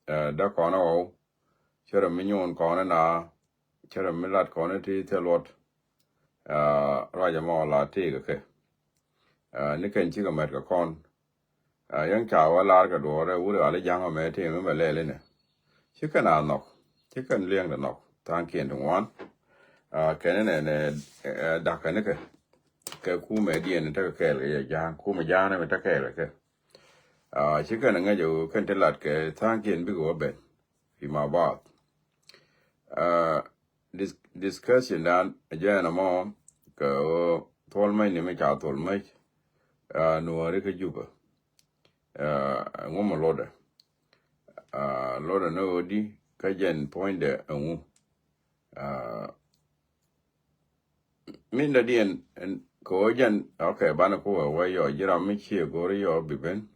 da kono o chere minyon kono na chere milat kono ti telot raja mo la ti ke ni ken chi ga met ka kon yang cha wa la ka do re u le jang me ti me le ne chi ka na nok chi kan liang da nok tan kien de wan ken ne da ka ne ke ku me di ne ta ke le jang ku me jang ne ta ke le ke chi ka nga ju kan te lat ke tan kien bi go be fi ma ba discussion dan ajana mo ka tol mai ne me cha tol mai no re ka juba ngoma loda loda no di ka jen point de ngu min da dien ko jen okay bana ko wa yo jira mi chi go ri yo biben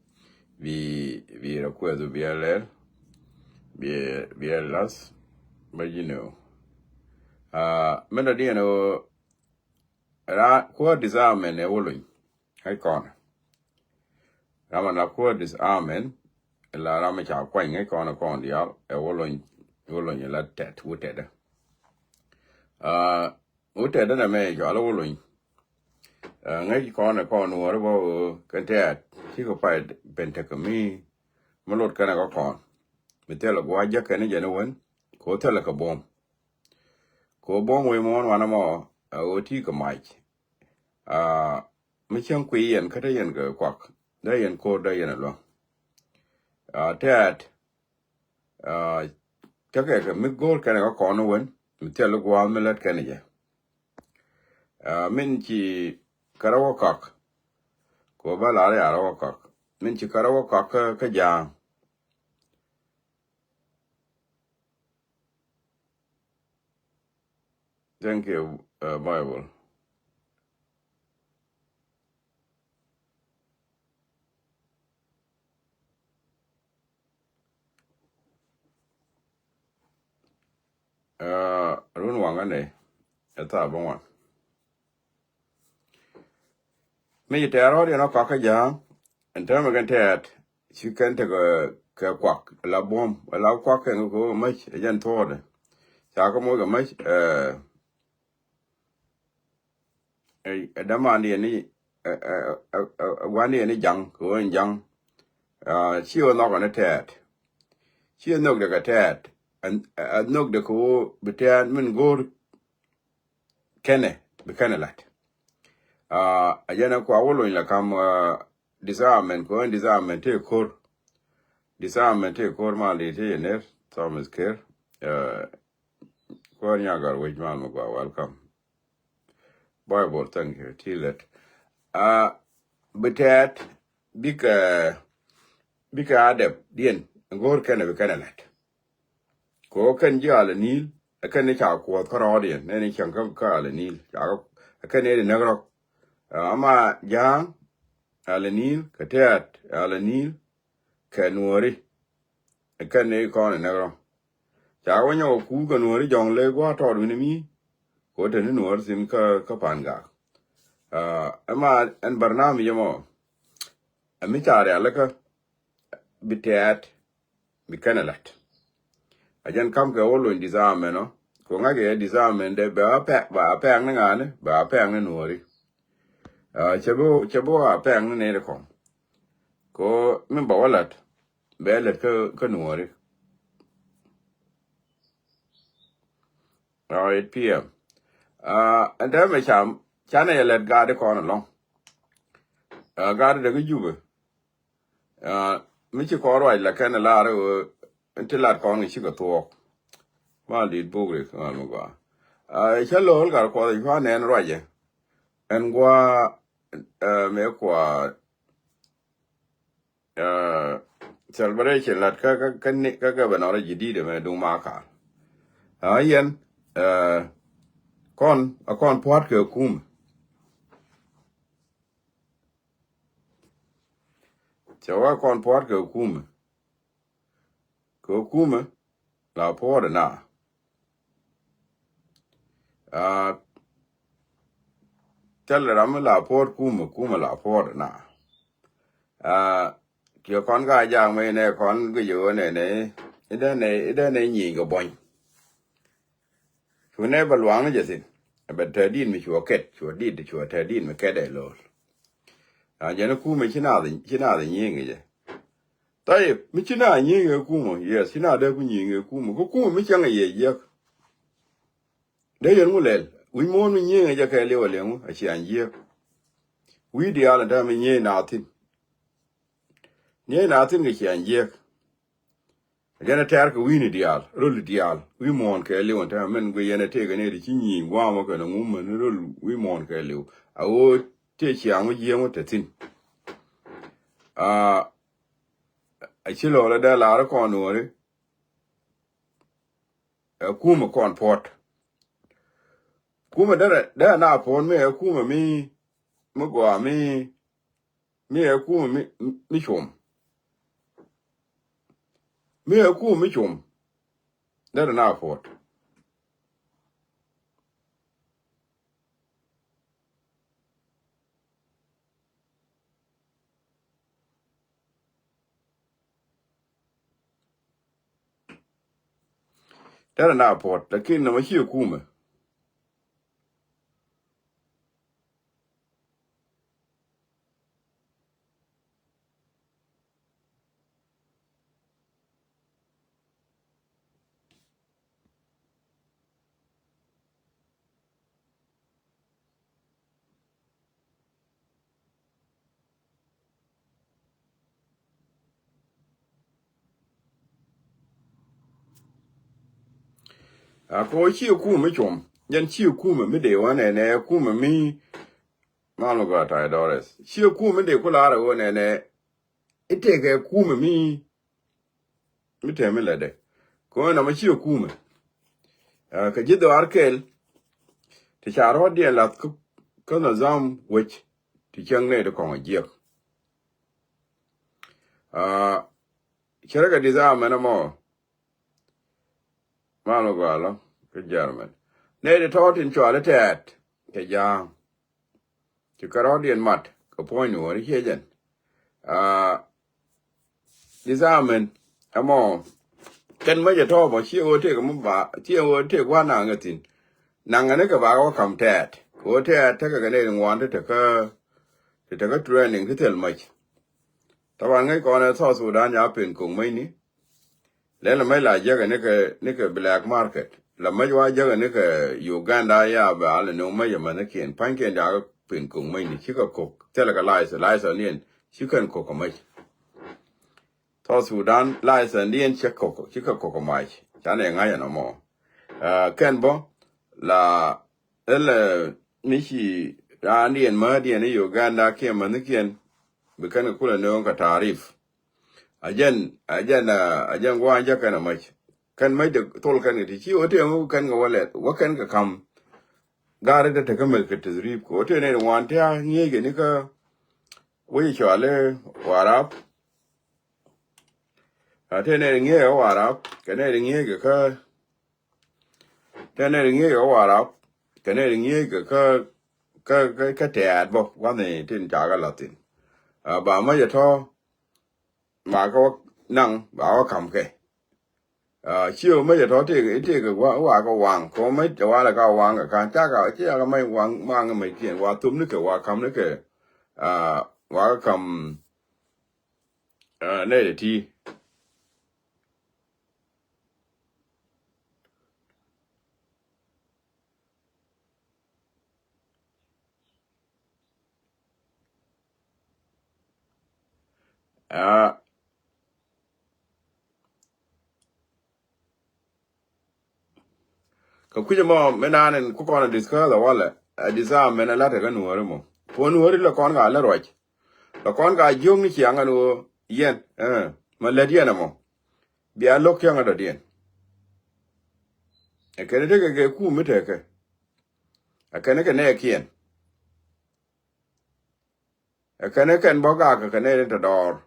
vi recuerdo bien las but you know min da dien o ra ko disarmen e wolun hay kon rama na ko disarmen la rama cha kwa ngai kon dia e wolun la tet wuted wuted na me jo la wolun ngai kon wo bo kantet chi ko pa bentakami malot kana ko kon mitelo gwa ja kana jana wen ko tele ka bom we mon wana mo o ti ka mai mi chen kwi yen ka yen ga kwak da yen ko da yen lo tet ta ka mi gol kana ko kon wen mitelo gwa melet kana ja min chi karawo kak ko ba la ya ro kak min chi karawo kak ka ja thank you bible run wangane eta bon mi te aro de no kaka ja enta me kan tet chi kan te ka kwak la bom la kwak kan ko ma jan tode sa ko mo ga ma da man ni wani ni jang ko jang chi o no kan tet chi no de ka tet an no de ko betan min gor kene be kanelat ajana kwa wolo la kam disarmament ko disarmament te kor ma le te ne Thomas Kerr ko nya gar we man mo welcome bible thank you tilet betat bika adep dien ngor kana be kanalat ko kan jala nil kan ne cha ko ko dien ne chan ka ala nil kan ne nagro ama jang ala nil katat ala nil kanori kan ne ko ne nagro cha wanyo ku kanori jong le gwa to ni mi ko te ne nor sim ka panga ama en barnami yamo ami tare alaka bitat bikanalat ajan kam ke wolo indizame no ko ngage dizame de ba pa ngane ba pa nori chebo pa ne ko min ba walat belet ka nori 8 p.m. And then me chana let gade kono long gade de jube mi chi ko roi la kana la ro intilat kono chi ko to ma di bugre ko no ga chalo ga ko fa ne roi je en gwa me kwa celebration lat ka banora jidi de me du ma ka yen kon pot ke kum chawa kon pot ke kum la pot na tel ram la pot kum la pot na ke kon ga jang me ne kon gu yo ne ida ne nyi go boy chu ne ba luang je sin ba te din mi chu ket chu di de chu te din me ke de lo a je na ku me china de nyi nge je tai mi china nyi nge ku mo yes china de ku nyi nge ku mo ku mi chang ye ye de yen mu lel wi mo mi nyi nge je ke le le mu a chi an ye wi di ala da mi nyi na tin ke chi an ye jana tar ko wini dial rol dial wi mon ke le won ta men go yana te ga ne di kinyi wa mo ko na ngum men rol wi mon ke le a o te chi an ye mo te tin a chi lo la da la ko no re ku mo kon pot ku mo da na pon me ku mo mo go mi ku mi chom mi ku mi chom da na pot da na pot lakin na ma chi ku mo a ko chi ku mi chom yan chi ku mi de wa ne ku mi malo ga tai dores chi ku mi de ku la ra wo ne ite ga ku mi te mi le de ko na ma chi ku mi ka ji do arkel ti charo de la ko na zam wech ti chang ne de ko ji chere ga di za ma na mo malo ga lo ke jarman ne de to tin chwa le tet ke ja ti karo de mat ko po ni wo ri che jen di za men amo ken ma je to bo chi o te ko mo ba chi o te kwa na ngatin nangane ka ba ko kam tet ko te ta ka ne ngwan te ka training ke tel mai ta wa ngai ko na so Sudan ya pen kong mai ni le mai la je ga ne ka black market la mai wa je ga ne ka Uganda ya ba le no mai ma ne ken pan ken da pen kong mai ni chi ka ko te la ka lai sa nien chi kan ko mai to Sudan lai sa nien chi ka ko mai ta ne ngai na mo ken bo la ele mishi randien madien Uganda ke manukien bikan kula ne ka tarif ajan gwanja kana mach kan mai da tol kan ti ci ote mu kan ga wala wakan ka kam gare da ta kamar ka tazrib ko ote ne wanta ngege ne ka wai chale warap ate ne ngege warap kana ne ngege ka tane ngege warap kana ne ngege ka te adbo wane tin jaga latin ba ma ya to ma ko nang ba ko kam ke chiều mấy giờ đó thì cái quá cái hoàng có mấy giờ qua là cái hoàng cái chắc cái chỉ là mấy hoàng mang cái mấy kiện qua túm nước cái qua cầm nước cái qua cầm này để thi cái quy mà mấy anh nên có con discuss là wala design mấy anh là cái nuôi rồi mà phụ nuôi là con cái là rồi là con cái dùng như chiang anh nuôi yên mà lấy điện mà bia lốc chiang ở điện cái này cái cú mới thế cái này kiên cái này bao cái này là đỏ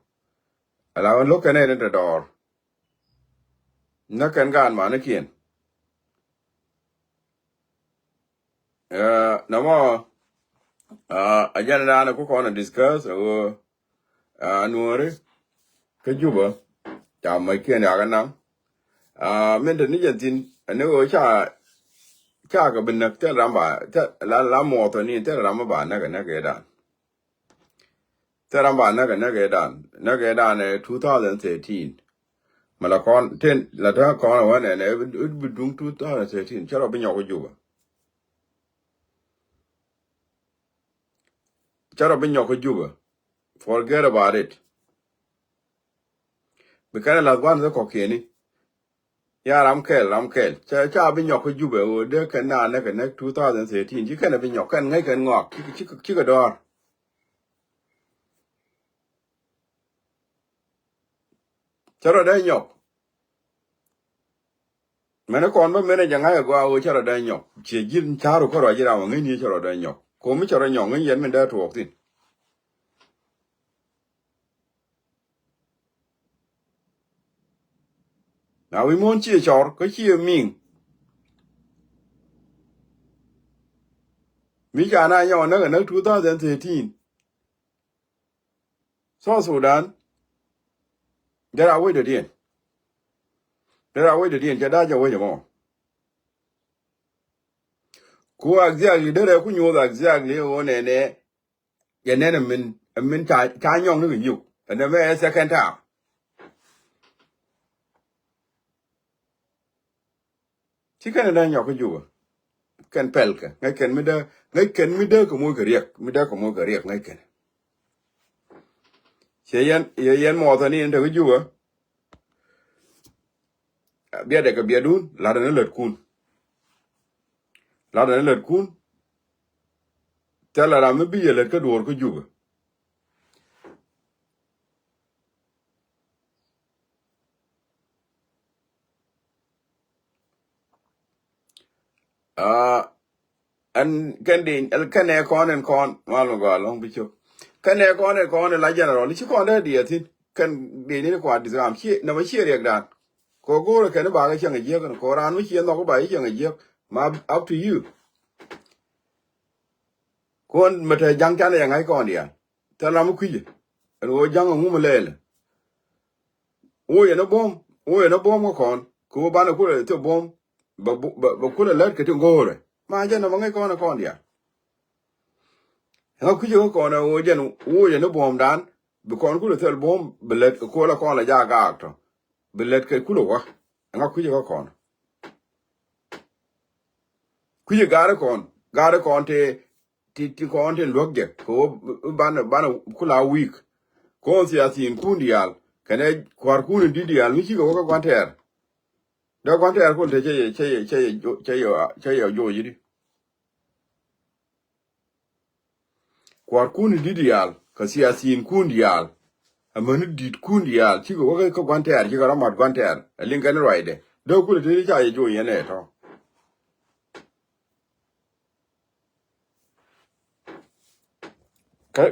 là lốc cái này là đỏ nó cái mà nó kiên namo ajana na ko kona discuss o nuore ke juba ta mai ke na ganam men de ni jantin ne o cha ga bin nak te ramba te la mo to ni te ramba ba na ga dan te ramba na ga dan ne 2013 malakon ten la ta kon wa ne bidung 2013 charo bin yo juba charo bin yo juba forget about it because la gwan ko keni ya ram kel cha bin yo juba o de kana na 2013 ji kana bin yo kan ngai kan ngok ki ga dor charo da yo mena kon ba mena janga go o charo da yo che jin charo ko ro jira ngai ni charo da yo ko mi charo yo ngai yen men da to tin na wi mon chi chor ko chi ming mi ja na yo na 2013 so Sudan there are way the din ja da ja way mo ko exactly there ku nyu exactly o ne ya ne min ta nyong ni yu and the second time chi kana da nyo ko yu kan pelka ngai ken mi da ko mo ka riek ngai ken che yen mo to ni nda ko yu bia de ka bia dun la da let kun tela ra me bi le ka dor ko yu an kending el kane kon malo go long bi chu kane kon la general ni kon da di atin kan de ni ko disam chi na ma chi riek dan ko go ke ne ba ga chen ge ko ran mi chi no ko ba chen ge ma up to you kon mata jang tan ya ngai kon dia ta la mu kuje ro jang ngu mu lele o ye no bom ko kon ko ba na ko le to bom ba ko le ke to go re ma ja no ngai kon dia ha kuje ko na o ye no bom dan bi kon ku le tel bom belet ko la kon la ja ga to belet ke ku lo wa ha kuje ko kon kuje gare kon ti kon te logge ko ban ku la week ko si asin kundial kane kwar kun didial mi ko ko kwanter da kwanter ko te che yo yidi kwar kun didial ka si asin kundial amanu dit kundial chi ko ko kwanter chi ko ramat kwanter lingan roide do ku te cha yo yene to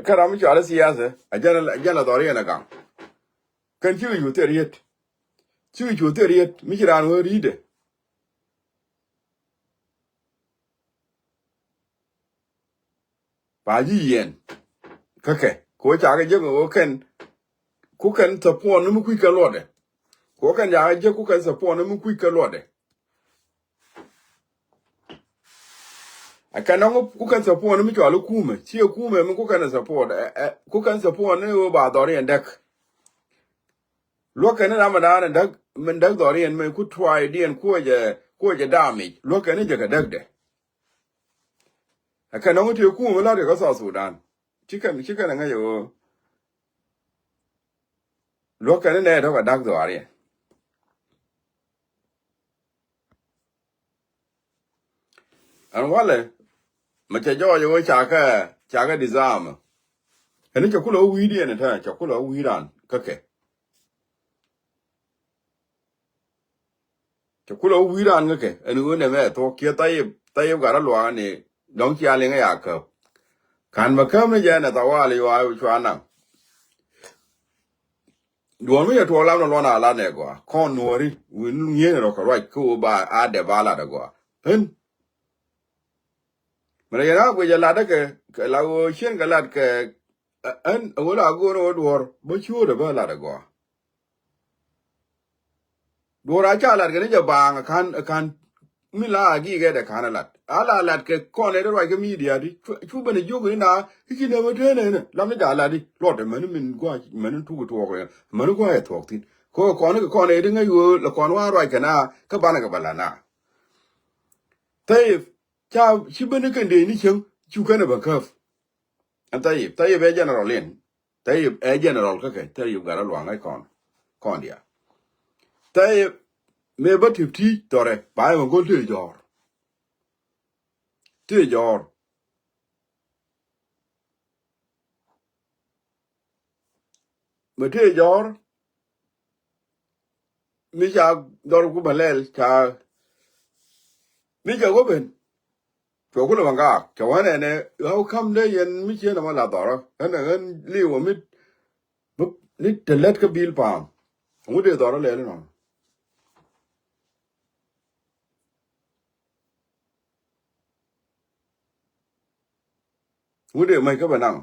karam chi ala siyasa ajana dori na gang kan chi yu teriet mi ran wo ride ba ji yen kake ko cha ga je ko kan support no mu ku ka lode ko kan ya je ku kan support no mu ku ka lode akana ku kan support no mu cho lu kume chi kume mu ku kan support ku kan support no ba dori ndak lo kan na ma da ndak men dak dori en me ku try dien ko je damage lo kan je ka dak de akana mu te kume la de ka sa Sudan chikan nga yo lo kan ne to ka dak dori an wale ma cha jo yo cha ka disarm ene cha kulo wi di ne ta cha kulo wi ran kake cha kulo wi ran kake ene ne me to ke tai ga ra lo ne dong chia le nga ya ka kan ma kam ne ja na ta wa le wa chwa na do mi ya to la no lo na la ne go kon no ri wi nye ne ro ka right ko ba a de ba la de go en ma ya na go ja la de ke la wo chen ga la ke en wo la go no do bo chu de ba la de go do ra cha lat ke ja bang kan mi la gi ke de kan lat ala lat ke ko ne do ke media di chu ben jo ke na ki ne ma de ne la me ja la di lo de men min gwa men tu to ko men gwa ya to tin ko ne de ngai yo la ko wa ra ke na ka ba na ka bala na tay cha chi ben ke de ni chen chu ke ne ba ka an tay be general len tay e general ka ke tay ga ra lo ngai kon dia tay me ba ti tore ba ma go te jor me te jor mi cha dor ku balel cha mi cha go ben to ku la nga cha wa ne how come le yen mi che na ma la dor an li wo mi ni te let ka bil pa mu de dor le no mu de mai ka ba nang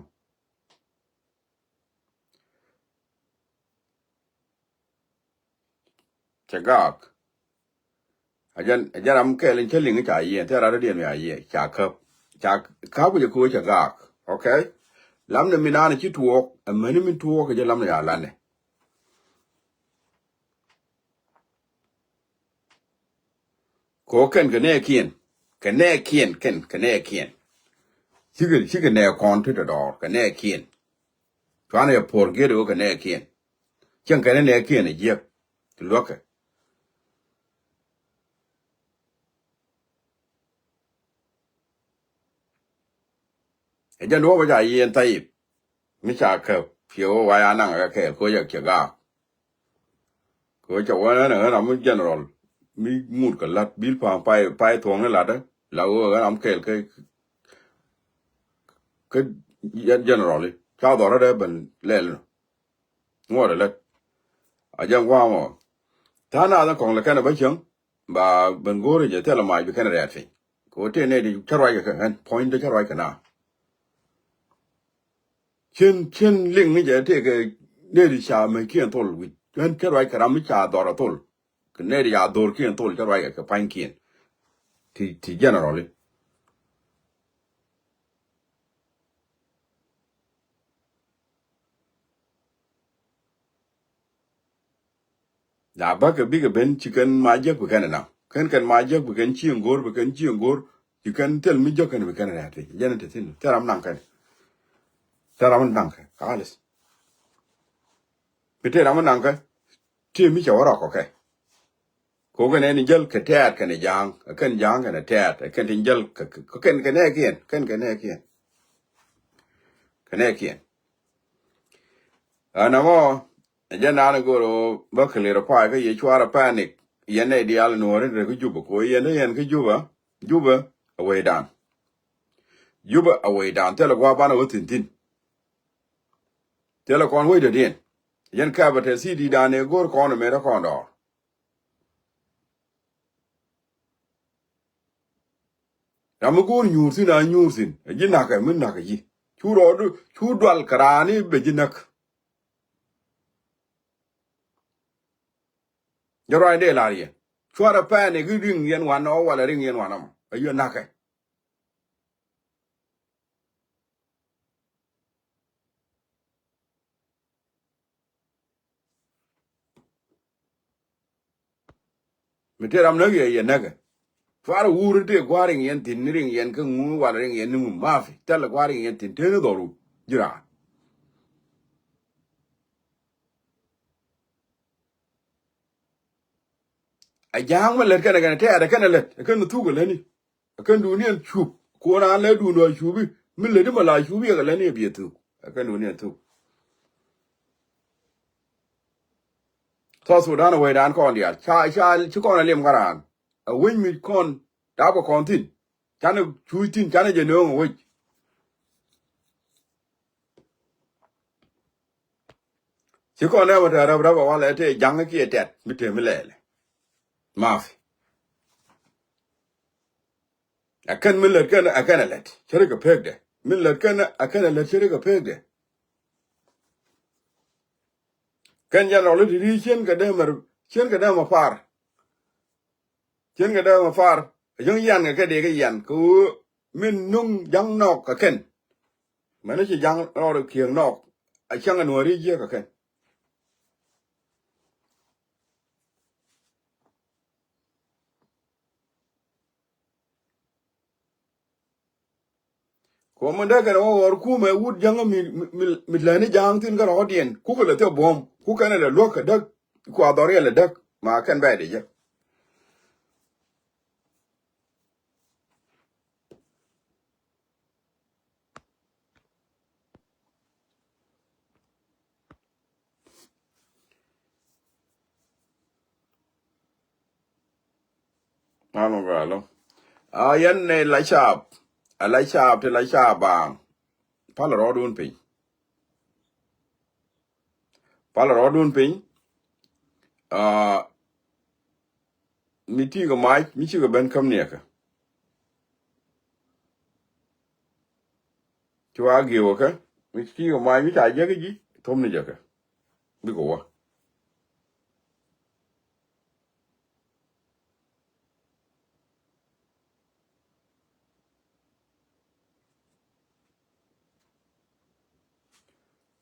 cha gak ajan am ke len che ling cha ye te ra de mi a ye cha ka ku je ku cha gak okay lam ne mi na ni chi tuok a me ni mi tuok ke je lam ya la ne ko ken ke ne kien ke ne kien chi ke ne kon te dor ke ne kien twan ye por ge do ke ne kien chen ke ne kien ne je lo ke e ja no ba ja yen tai mi cha ke pio wa ya nang ke ko ye ke ga ko cha wa na mu general mi mut ka lat bil pa pai thong ne lat la o ga am ke general cha do ra de ben le ngo de let a ja wa mo ta na da kong la kana ba chang ba ben gore je tela mai bi kana ya fi ko te ne di charwa ke kan point de charwa kana chen ling ni je te ke ne di sha me kien tol wi kan charwa kana mi cha do ra tol ke ne di ya dor kien tol charwa ke pain kien ti generally la ba ke bi ke ben chicken ma je ku kana na kan ma je ku kan chi ngor bu kan chi ngor you can tell me jo kan bi kana ya ti jana te tin taram nan kan taram nan kan kalis bite ram nan kan ti mi cha wara ko ke ko ke ne ni jel ke tat ke ne jang ke ne tat ke tin jel ko ken ke ne kien ke ne kien ana mo ja na na go ro ba ke le ro pa ke ye chwara panic ye ne di al no re ke juba ko ye ne yen ke juba away down tele gwa bana wotin tin tele kon we de din yen ka ba te si di da ne go ko no me ro kon do ram go nyur sin ji na ka min na ka ji chu dwal karani be ji nak jaro inde la ye chwara pa ne gi ring yen wan o wala ring yen wanam ayo na ka me te ram na ye na ka fara wuru te gwaring yen tin ring yen ka ngu wala ring yen mu mafi tele gwaring yen tin te no doru jira a jang ma le kana te ada kana le kana tu go le ni kan duniyan chup ko na le du no chubi mi le di ma la chubi ga le ne bi tu kan duniyan tu so sudan we dan kon dia cha chi kon le ngaran a win mi kon da ko kon tin chan chu tin chan je no we chi kon ne ma da ra ba le te jang ki tet mi te mi le ma fi a kan mi le kan a kan let chere ga pek de mi le kan a kan le chere ga pek de kan ja no le di chen ga de mar chen ga de ma far chen ga da ma far yung yan ga de ga yan ku min nung yang nok ka ken ma ne chi yang ro kieng nok a chang a no ri je ka ken ko ma da ga ro ku ma wut yang mi la ne jang tin ga ro dien ku ko le te bom ku ka ne le lo ka da ku a do re le da ma kan ba de je ma no ga lo a yan ne la chap a la chap te la chap bang pa la ro dun pin pa la ro dun pin a mi ti ga mai mi chi ga ben kam ne ka chu a gi wo ka mi ti ga mai mi ta je ga ji thom ne je ka bi ko wa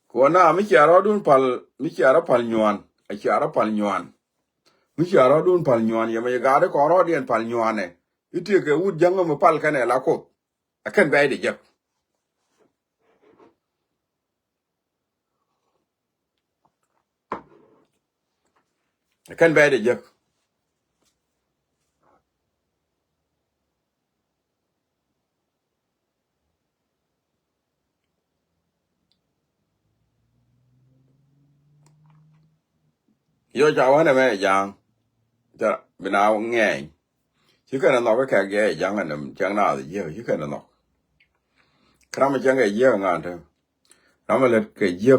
ko na mi chi ro dun pal mi chi ro pal nywan a chi ro pal nywan mi chi ro dun pal nywan ye ma ga de ko ro dien pal nywan ne iti ke wut jang ma pal ka ne la ko a kan ba de je a kan ba de je yo ja wa ne me jang ta bina nge chi ka na no ka ge jang na jang na de je chi ka na no kram jang ge je nga ta ram le ke je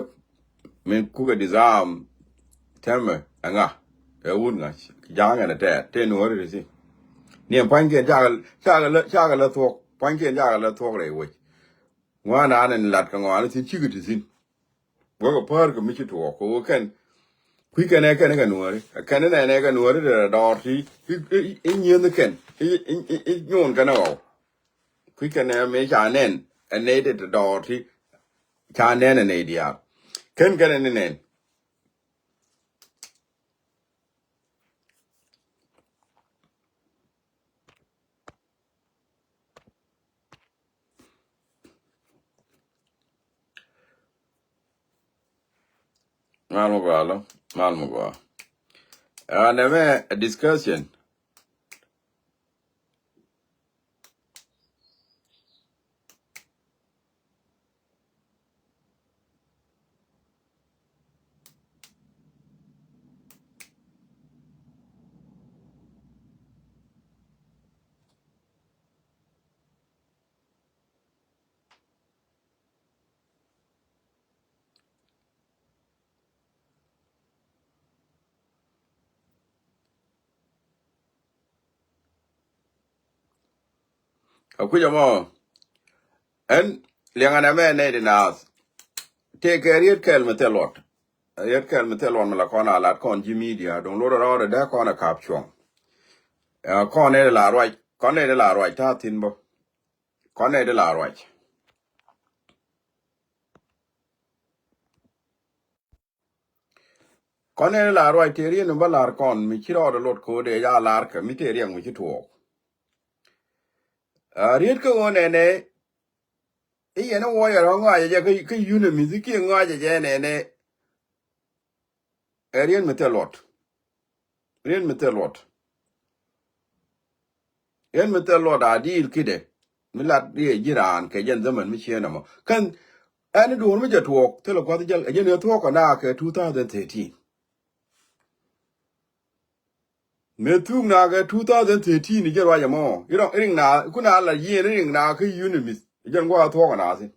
men ku ga dizam temme anga e wun nga jang na te no ri si niệm phanh kiện cha cái là thuộc phanh kiện cha cái là thuộc đấy vậy ngoan là anh lạt cái ngoan thì chỉ cái gì với cái par cái mấy cái thuộc có cái cái này cái nuôi đấy là đỏ thì cái nhiều cái cái nhon cái nào cái này mấy cha nên anh ấy để đỏ thì cha nên anh ấy đi à cái này nên mal một quả à này về discussion à cứ giờ mà anh liền anh em này đi nào take care yet kel metelot yet kel metelon mala kona lat kon ji media don lo ro da kona caption kon ne la right kon ne la right ta tin bo kon ne la right kon ne la right ri no balar kon mi chiro do lot ko de ya lar ka mi te riang mi chito riet ko ne e ye no wo ya ro nga ye ke yu ne mi ki nga je ne rien metelot yen metelot adil kide milat die jiran ke yen zaman mi chena mo kan ani do mi jatuok telo ko jal yen ne tuok na ke 2013 me tung na ke 2013 ni jerwa yamo iring na kuna la yen ring na ke unimis yen gwa tuok na sin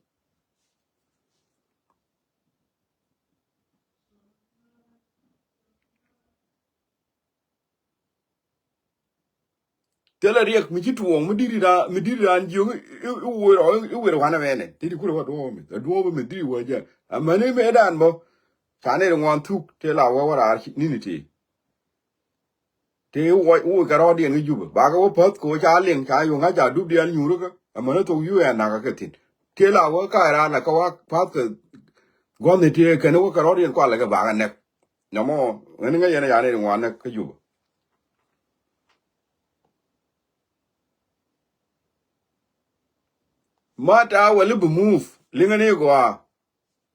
tela riek mi jituong mi diri ran jiyo we ro wana mene diri kuro do mi diri wa ja amane me dan bo tane ngwan tuk tela wa wara ni te wo ka ro dien ngi juba ba ga wo pat ko cha leng cha yo nga ja du dien nyu ro ka amana to yu ya na ka tin te la wo ka ra na ka wa pat ka gon ne te ka no ka ro dien kwa la ga ba ga ne no mo ngani nga yana ya ne wa na ka juba mata wa li bu move linga ne go a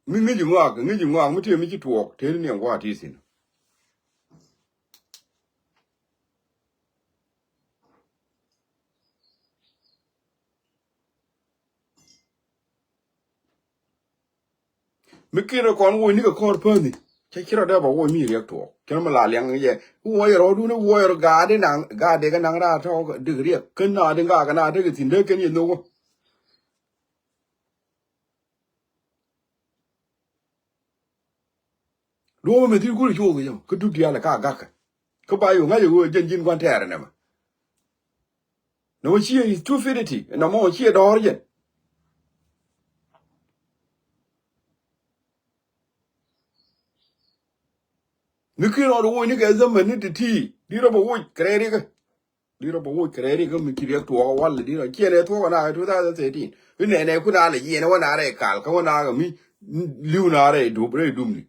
mi ngi ngwa mu te mi ki tuok te ni ngwa ti sin mi kira kon wo ni ka kor pa ni che kira da ba wo mi re to kira ma la liang ye wo ye ro du ne wo ye ga de nang ga de ga nang ra to de ri ken na de ga na de tin de ken ye no lo me ti ku ri chu ga yo ku du dia la ka ga ka ba yo nga yo jen jin kwan ter ne ma no chi is too finity no mo chi do yen mi kira ro wo ni ga zaman ni ti di ro bo wo kre ri ga di ro bo wo kre ri ga mi ki re to wa le di ro chi ne to na 2013 ne ne ku na le ye ne wa na re kal ka wa na ga mi liu na re du bre dum ni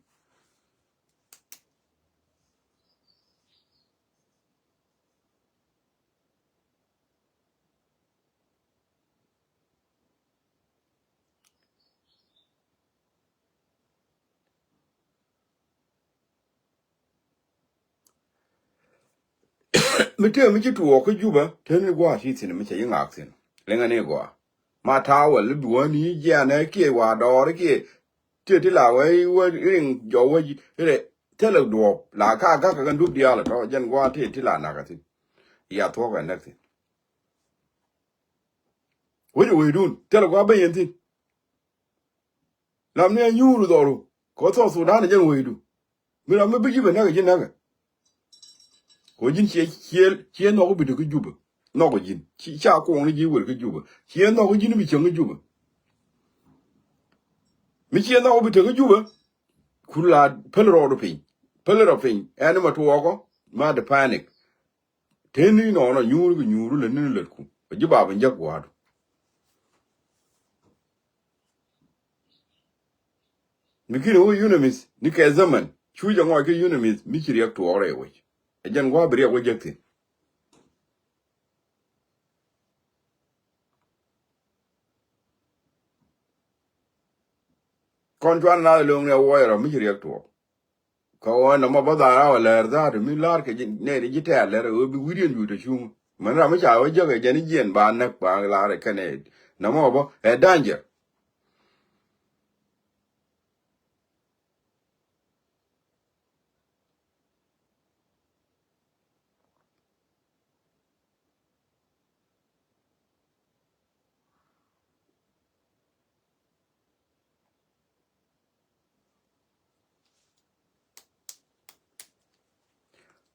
mi te mi ki to ko juba te ni gwa shi tin mi che yin aksin le nga ne gwa ma ta wa le du ni ya na ke wa do ri ke te ti la wa wa ring jo wa re te le do la ka ga ka du dia la to jen gwa te ti la na ka tin ya to ga na tin we dun te le gwa be yin tin lam ne nyu ru do ru ko to su da ne jen we du mi la mi bi ji be na ga jin na ga ko jin che no ko bi de ku juba no ko jin chi cha ko ni ji we ku juba che no ko jin bi chen ku juba mi che no ko bi te ku juba kula pelro do pin pelro pin ene ma to ko ma de panic teni no no nyuru le ni le ku ji ba ban ja ko mi kire wo yunamis ni ke zaman chu ja ngo ke yunamis mi kire to ore we e jan gwa bre wo jekti kon twan na lo ne wo ero mi kire to ko na ma ba da ra le da mi lar ke ne ri ta le ro bi wirien yu to chu man ra mi cha wo je ke jeni jen ba na ba la re ke ne na mo bo e danger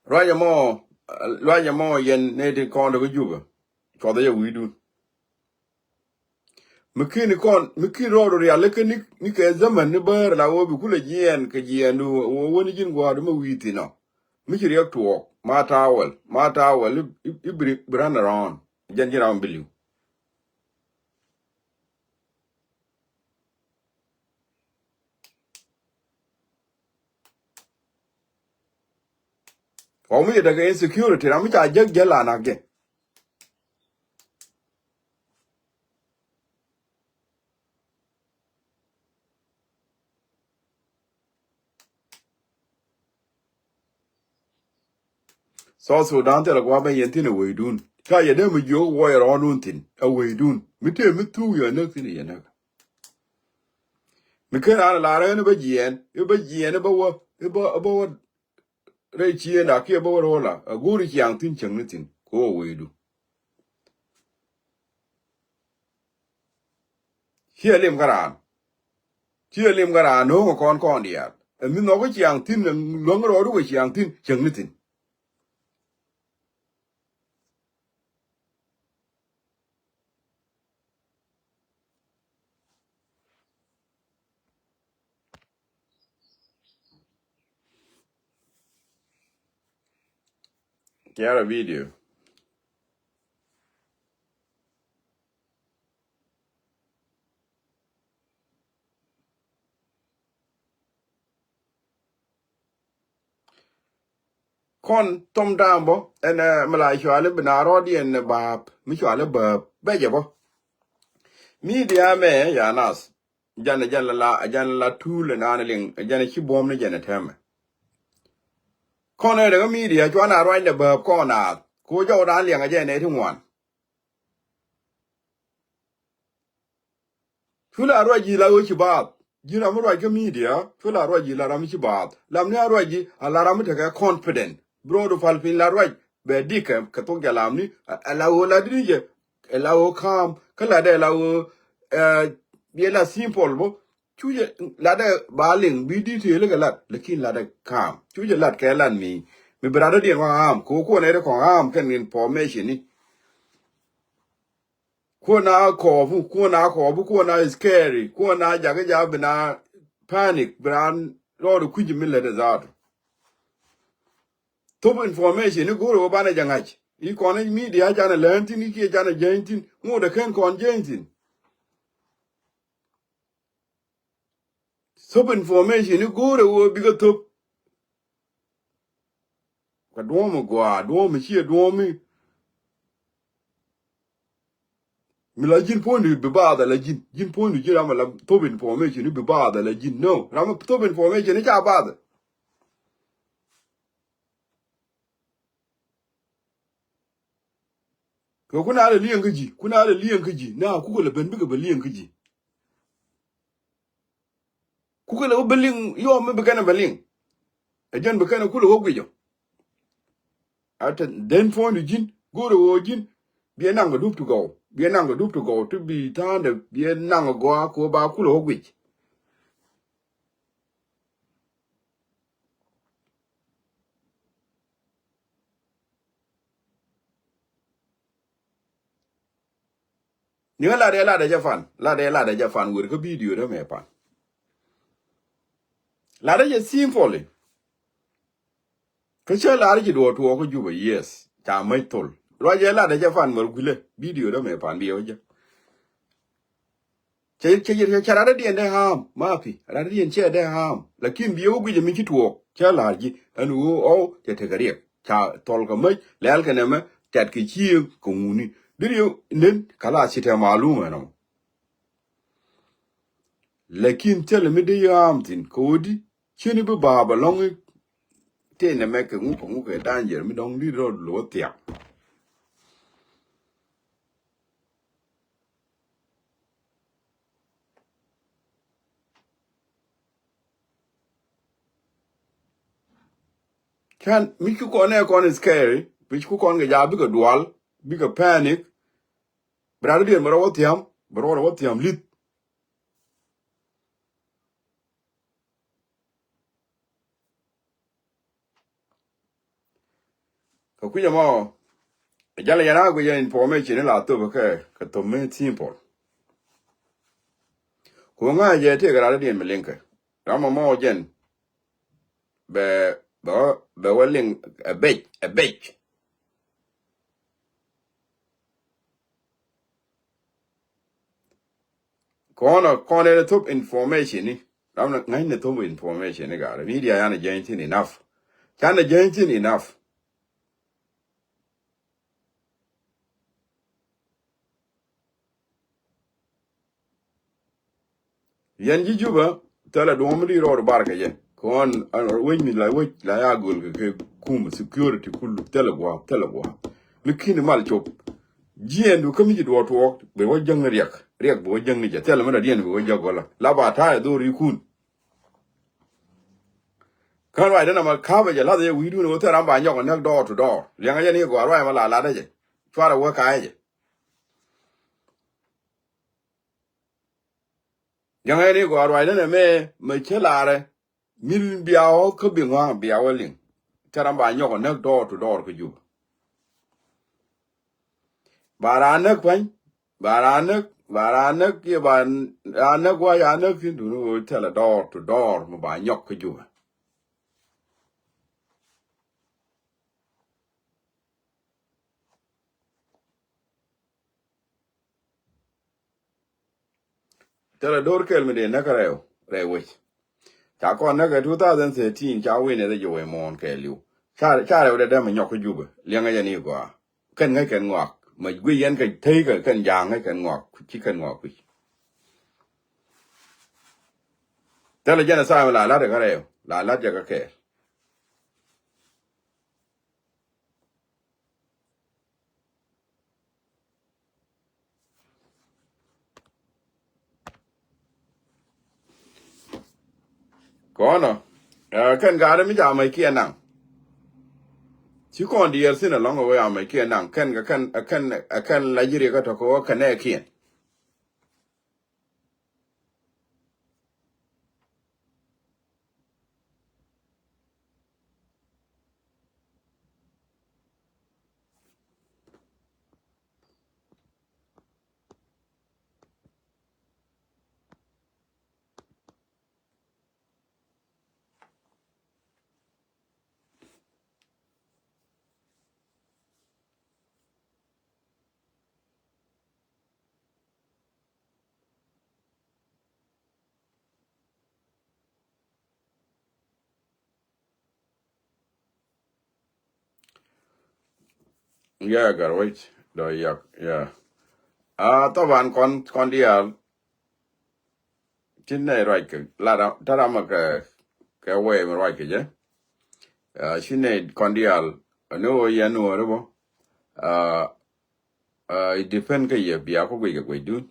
ra ya mo yen ne de kon do ju ba ko da ye wi du mikin ro ya le ke ni ke zaman ni ber la wo bi kule jien ke jien du wo woni jin gwa do ma wi ti no mi kiri yak tuok ma tawel ibri bran around jan jira on biliu o mi daga insecurity na mi ta jeg gela na ge so dan te la gwa ben yen tin we dun ka ye de mi jo wo ye ron un tin a we dun mi te mi tu ye na tin ye na mi ke na la re ne ba jien ba wo ba wo re chi na ke ba wo ro la a guri yang tin cheng ni tin ko we du hie lim garan chia lim gara no ko kon dia mi no ko chiang tin lo ngro ru ko chiang tin cheng ni tin Share a video. Con Tom Dambo and Malashwale Benarodi and Bab, Michwale Bab, Bejabo. Media me, Yanas. Janala tool and Anneling, Janichi bomb the Janatem. Corner the media, Joanna right the Bab corner. Kojo Rallying again 81. Fula Rogi la Uchibab. Jina Muraja media, Fula Rogi la Ramishibab. Lamnia Rogi, a Laramita confident. Broad of Alpin la Roj, Bedicam, Katoga Lamni, a la Dije, a lao calm, Calade lao, Biela simple, Chuja ladder barling, be detail a lot, the king ladder calm. Chuja lad Kalan me. My brother dear arm, Coco and Eric arm can information. Kona Kona is scary, Kona Jagajabina panic, Bran, Lord of Quijimilla is out. Top information, you go to Obana Jangach. You connect media, Jana Lantin, you Jana Jantin, more the can con Jantin. Top information, you go to bigger top. A dorm go, dorm here, dorm. Milajin point to be bad, the legend, Jin point to get a top information, you be bad, the legend. No, I'm a top information, it's bad. Kuna ala liyan kaji, na kukula ben bigger liyan kaji. Kukula belling, you are maybe kind of belling. A gen becana kula hogijo. At then point to gin, go to Ojin, be a nanga loop to go. Be a nanga loop to go to be turned, be a nanga go, ko ba kula hogwich. Near la de Jafan, with a video, the mepan. La de simple. Kachel Argy do to walk you, yes, Tamatol. Roger la de Jafan, Morgule, video, the mepan, the oja. Charadi and the harm, Mappy, Radi and chair their harm. Like him be over the Mickey to walk, Charlargy, and who all the Tagaria. Tolgamay, Lalkanema, Tatki, Comuni. Did you then Kalasita Malumano? Lakin tell me the armtin, Cody, Chinibu Barber, long ten a make a muka danger, me don't lead road lotia. Can make you con is scary, which cook on the job bigger dual, bigger panic. Brother and Marotiam, Barotiam lit. Kakuyamo, a Jalayanago information in La Toba, Katome simple. Kunga ye take a radi and Melinka. Rama more gen. Be welling a bait. Corner top information. I'm not going to top information. I got a media and a gentin enough. Can a gentin enough. Yanji Juba, tell a domedy or bark again. Con wait me like wait Liagul, cum security cool telegua. Makin malchop. Gian do come to walk, but what young Riak, boy young Nija, tell him at the end of Jagola. Lava tire do recun. Can't I then I'm a cabbage, a lather, we do no tell by young knock door to door. Young Jenny go arrive a ladder. Try to work I. Young Jenny go arrive in a may, Michelare, Mil Biao could be one be our link. Tell by young knock door to door to you. Baranak, Baranak, Yaban, Anak, why I knock into tell a door to door by Yok. tela dor kel me de na kareo rewe cha kon na ga 2013 cha we ne de yo e mon ke liu cha re de ma nyok ju ba liang ya ni kwa ken ngai ken ngok ma gwi yen ke thei ke ken yang ngai ken ngok chi ken ngok pi tela jana sa la de kareo la ja ka ke ko no ken ga de mi ja mai kia nang chi kon di sin along away am mai kia nang ken ga ken la jiri ka to ko ken e kien ya gar wait do yak ya taban kon dia chin ne right ke la da tara ma ke we me right ke je chin ne kon dia no ya no ro uh it depend ke ye bia ko we do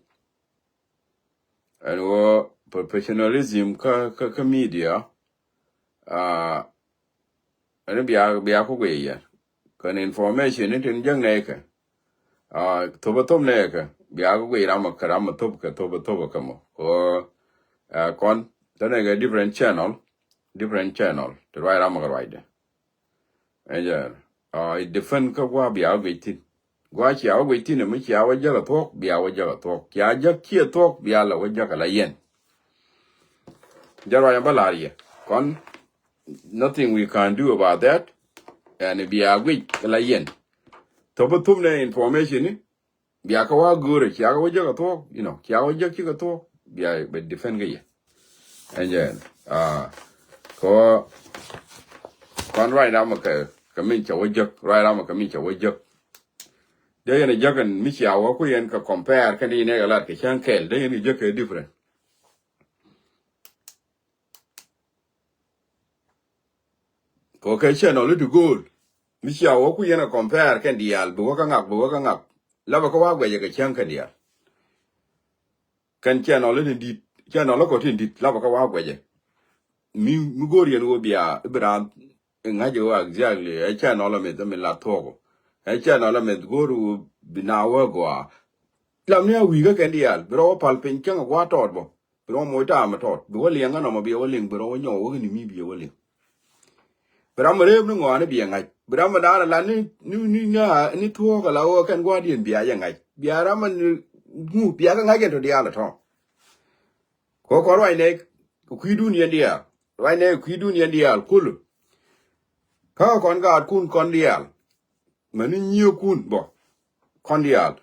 and wo professionalism ka media and bia ko we ya kan information ni tin jang ne ke to batom ne ke bia ko we ram ka ram to ka to ka mo ko kon tane ga different channel to right ram ga right and it depend ka wa bia we tin gwa chia we tin ne mi chia wa ja to bia wa ja to ya ja kia to bia la wa ja ka la yen jarwa ya balaria kon nothing we can do about that and bia we ka la yen to batom ne information ni bia ka wa gure chia wa ja to chia wa ja ki ka to bia be defend ga ye and ko kon right ram ka min cha wa ja right ram ka min cha wa ja de ne jagan mi chia wa ku yen ka compare ka ni ne ga lat ke chan kel de ne je ke different ko ke chen no lu goal mi chia wa ku yen ka compare ka dial bu ka ngak la ba ko wa gwe je ke chan ka dial kan chen no lu di chen no lo ko tin di la ba ko wa gwe je mi go yen wo bia bra nga je wa exactly e chen no lo me de me la to e chen no lo me go ru bina wa gwa lam ne wi ga ken dial bro pal pin chen wa to bo bro mo ta ma to bo le nga no ma bi wo ling bro nyo wo ni mi bi wo ling bro ma re no ngo ne bi nga bro ma da la ni nya ni to ga la wo ken gwa dien bia ya nga bia ra man ngu bia ga nga ke to dial to ko roi ne ku du ni dial roi ne ku du ni dial kulu ka kon ga kun dial ma ni nyu kun bo kon dial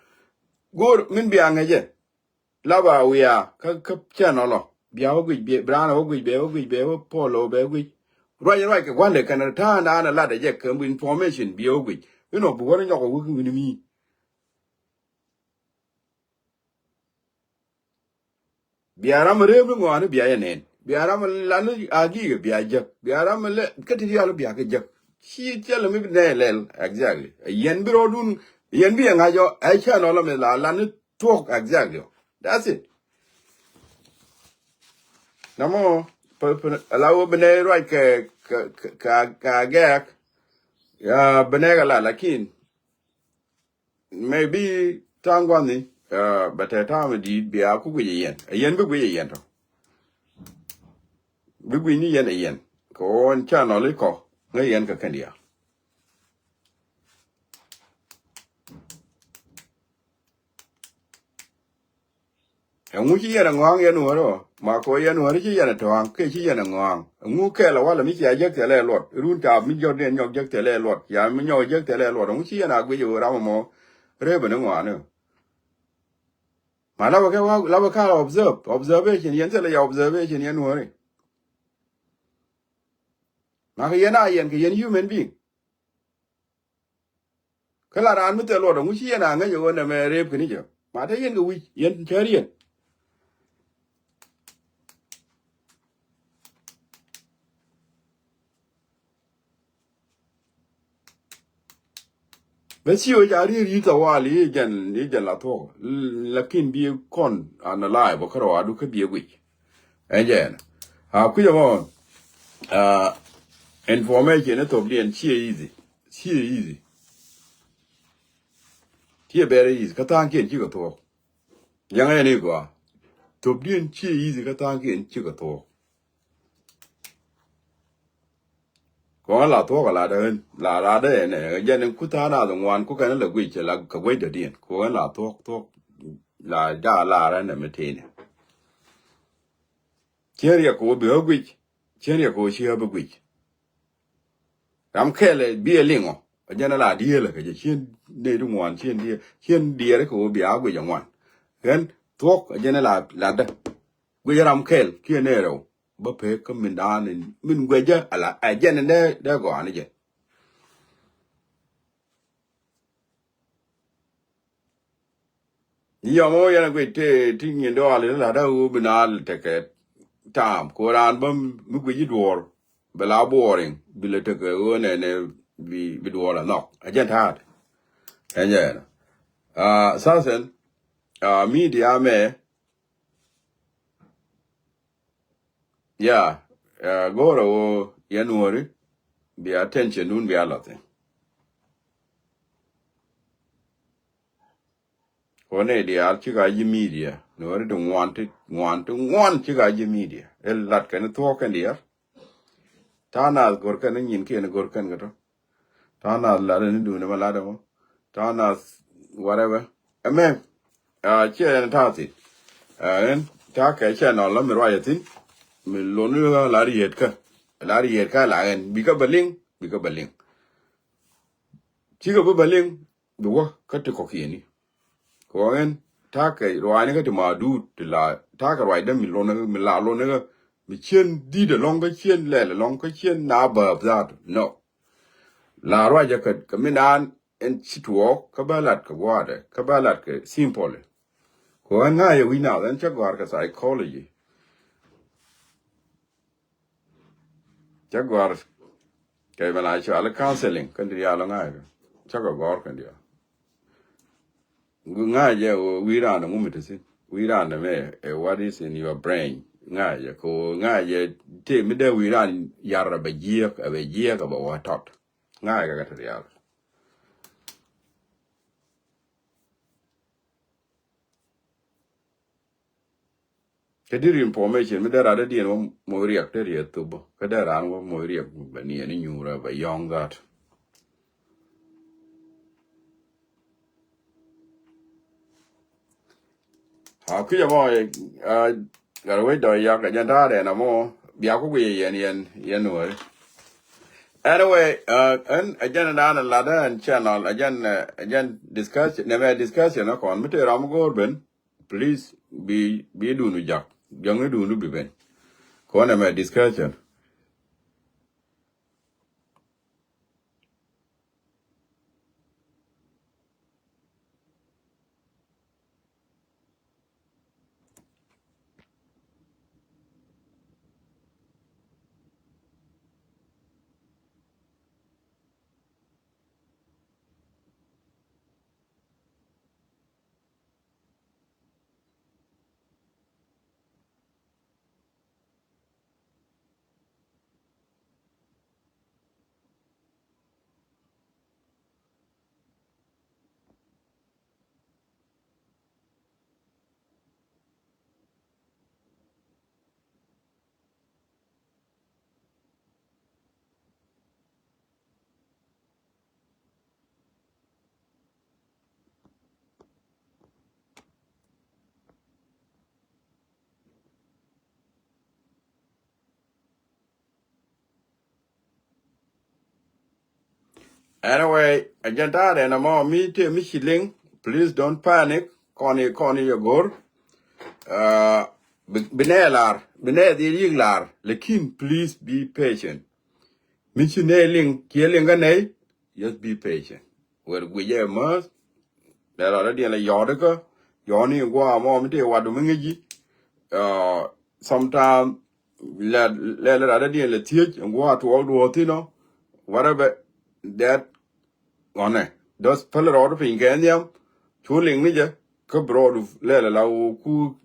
gor min bia nga je laba wia ka channel lo bia wo gwi be brana wo gwi wo polo be gwi right ka wale kana ta na la de je ka information bi wo gwi bu wona nyoko wo gwi ni mi bia ram re bu ngwa ni bia ya nen bia ram la ni agi ga bia je bia ram le ka ti ya lo bia ka je chi chelo mi ne lel exactly yen biro dun yen bi nga jo ai channel lo me la ni talk exactly that's it namo alawo bene right ka gak ya bene la lakin maybe tangwani batata me di bia ku yen bu yen to bu ni yen ko on channel ko ngai yen ka kandia ngu chi yen ngwang yen woro ma ko yen woro chi yen to an ke chi yen ngwang ngu ke la wala mi ya je te le lot run ta mi jo den nyok je te le lot ya mi nyo je te le lot ngu chi yen agwe yo ra mo re bene ngwa no mà la ka observation yen se la observation yen wori ma ka yen a yen ka yen human being kala ran mu te lo da mu chi yen a nga yo na me rep kini jo ma ta yen ga wi yen cherien ba si o ja ri ta wa li jen la to lakin bi kon an alive ko ro adu ka bi wi enjen a ku yo information to bien easy tie very easy ka tan kien chi ko to yang ai ni ko to bien easy ka tan kien chi ko to ko la to ka la de ne jen ku ta na dong wan ku ka na gwi che la ka gwi de dien ko la to la da la ra ne me te ne chen ya ko bi gwi chen ya ko chi ba gwi ram ke le bi e lingo jen la die le ka je chen de du wan chen die ko bi a gwi jang wan gen to jen la de gwi ram kel ki ne ro ba pe ka min da ne min gwe je ala a jen ne de go ani je yo mo yana gwe te tin yin do ale la da u binal te ke tam ko ran bam mu gwe dwor bela boring bile te ke o ne bi dwor no a jen hat enye sasen media me ya goro yanori bi attention nun bi alate one dia chi ga yi media no re don't want chi ga yi media el lat kan to kan dia tana gor kan nin ke ne gor kan gato tana la ne du ne mala da mo tana whatever amen che ne ta ti en ta ke che no la mi ra tin mi lo nu la ri ka la en bi ka baling chi ga baling du wa ka te ko ki ni ko en ta ke ro ani ka ti ma du ti la ta ka ro da mi la lo ne mi chen di de long ka chen le long ka chen na ba that no la ro ja ka mi nan en chituo ka balat ka wade ka balat ka simple ko nga ye wi na dan cha gwar ka psychology cha gwar ka bala cha ala counseling kan dia la nga cha ka gwar kan dia nga ye wi ra na mu mi tsi wi ra na me what is in your brain nga ye ko nga ye te mi de wi ra yar ba ji ka ba wa tot nga ye ka ta dia Kedir information mi dara da dien mo riak te ri tubo ka dara mo riak ba ni nyura ba yong that ha ku ya mo ga we do ya ga jan da de na mo bia ku wi yen no anyway an ajan da na la da channel ajan discussion na kon mi te ram go ben please be do nu jak jang du nu bi ben ko na me discussion. Anyway, agenda and mo me te mi shilling. Please don't panic. Koni your gor. uh bine the yiglar lekin please be patient Michineling killing a nay, just be patient. Where we are most, there are already a yodica, yoni go mom de what domingi, sometime let already a teach and go out to all the watino, whatever that on it. Those fellow order in Kenya, chulling me, cabroad of Lella who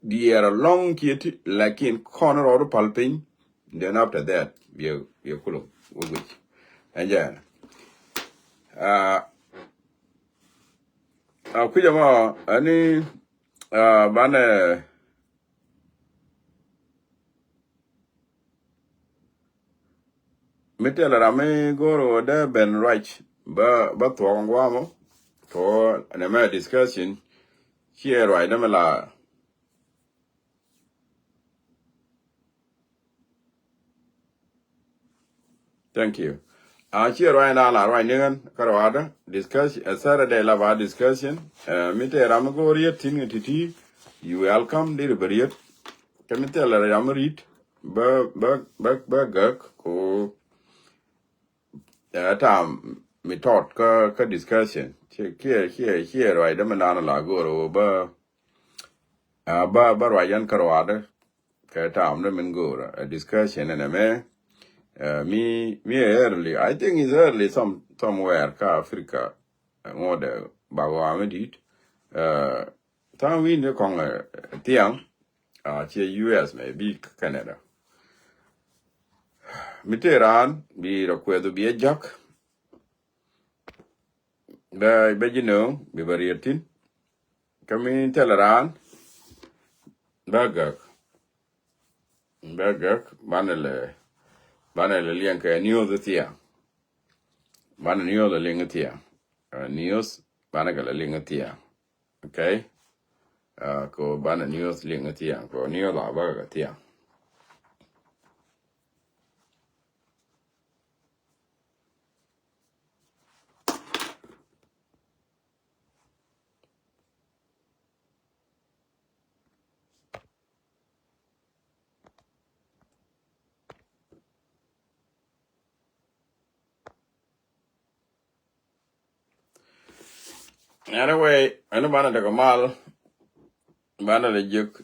dear a long kit like in corner or pulping. Then after that, we are cool. And yeah. Kuja mo ani bane mitela rame goro da Ben Reich ba to ngwamo to na ma discussion here right na mala. Thank you. Here right now la right ngan karwada discussion Saturday la ba discussion mitela rame goro yetin titi you welcome the bariet kamitela rame read ba gak ko tam mi tot ka discussion here right da manana la goro ba rayan karwada ka tam da min goro a discussion and me me early I think it's early somewhere ka Africa ngode ba wa medit tam we ne kong tiang che US maybe Canada miteran bi ro kwedo bi jak ba bi bariatin kami teleran bagak banele lian ka news tia ban news the ling tia news banaga la ling tia okay ko ban news ling tia ko news la ba tia anyway ano bana daga mal bana le juk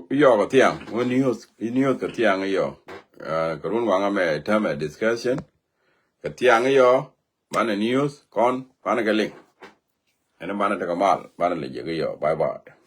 yo ka tia when news ka tia yo karun wanga me tama discussion ka tia yo bana news kon bana ga link ano bana daga mal bana le juk yo bye bye